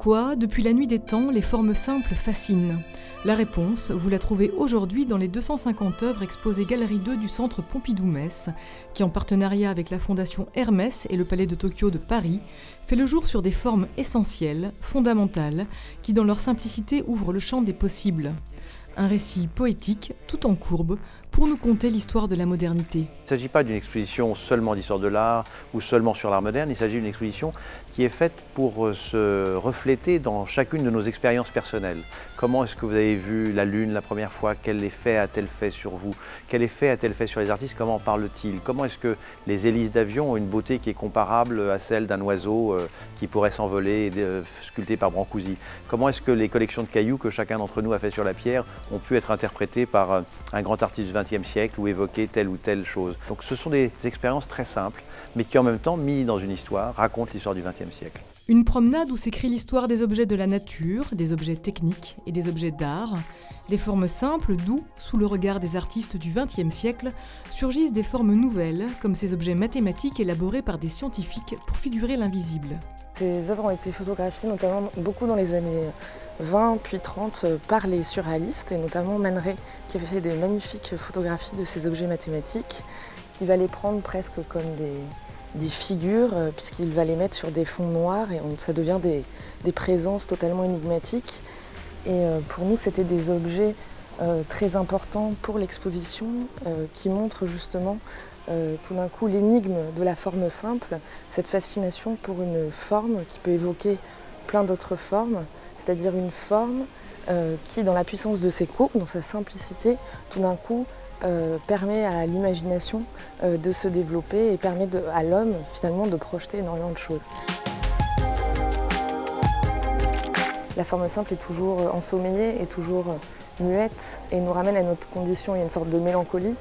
Pourquoi, depuis la nuit des temps, les formes simples fascinent? La réponse, vous la trouvez aujourd'hui dans les 250 œuvres exposées Galerie 2 du Centre Pompidou-Metz, qui en partenariat avec la Fondation Hermès et le Palais de Tokyo de Paris, fait le jour sur des formes essentielles, fondamentales, qui dans leur simplicité ouvrent le champ des possibles. Un récit poétique, tout en courbe, pour nous conter l'histoire de la modernité. Il ne s'agit pas d'une exposition seulement d'histoire de l'art ou seulement sur l'art moderne, il s'agit d'une exposition qui est faite pour se refléter dans chacune de nos expériences personnelles. Comment est-ce que vous avez vu la Lune la première fois? Quel effet a-t-elle fait sur vous? Quel effet a-t-elle fait sur les artistes? Comment en parle-t-il? Comment est-ce que les hélices d'avion ont une beauté qui est comparable à celle d'un oiseau qui pourrait s'envoler, sculpté par Brancusi? Comment est-ce que les collections de cailloux que chacun d'entre nous a fait sur la pierre ont pu être interprétées par un grand artiste du XXe siècle ou évoquer telle ou telle chose? Donc ce sont des expériences très simples, mais qui en même temps, mis dans une histoire, racontent l'histoire du XXe siècle. Une promenade où s'écrit l'histoire des objets de la nature, des objets techniques et des objets d'art. Des formes simples d'où, sous le regard des artistes du XXe siècle, surgissent des formes nouvelles, comme ces objets mathématiques élaborés par des scientifiques pour figurer l'invisible. Ces œuvres ont été photographiées notamment beaucoup dans les années 20 puis 30 par les surréalistes et notamment Man Ray qui avait fait des magnifiques photographies de ces objets mathématiques qu'il va les prendre presque comme des figures puisqu'il va les mettre sur des fonds noirs et ça devient des présences totalement énigmatiques. Et pour nous c'était des objets très importants pour l'exposition qui montrent justement tout d'un coup l'énigme de la forme simple, cette fascination pour une forme qui peut évoquer plein d'autres formes, c'est-à-dire une forme qui, dans la puissance de ses courbes, dans sa simplicité, tout d'un coup permet à l'imagination de se développer et permet à l'homme finalement de projeter énormément de choses. La forme simple est toujours ensommeillée, est toujours muette et nous ramène à notre condition, il y a une sorte de mélancolie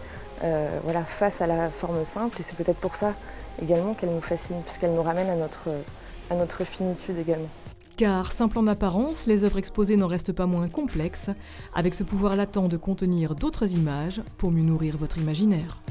voilà, face à la forme simple et c'est peut-être pour ça également qu'elle nous fascine, puisqu'elle nous ramène à notre finitude également. Car, simple en apparence, les œuvres exposées n'en restent pas moins complexes, avec ce pouvoir latent de contenir d'autres images pour mieux nourrir votre imaginaire.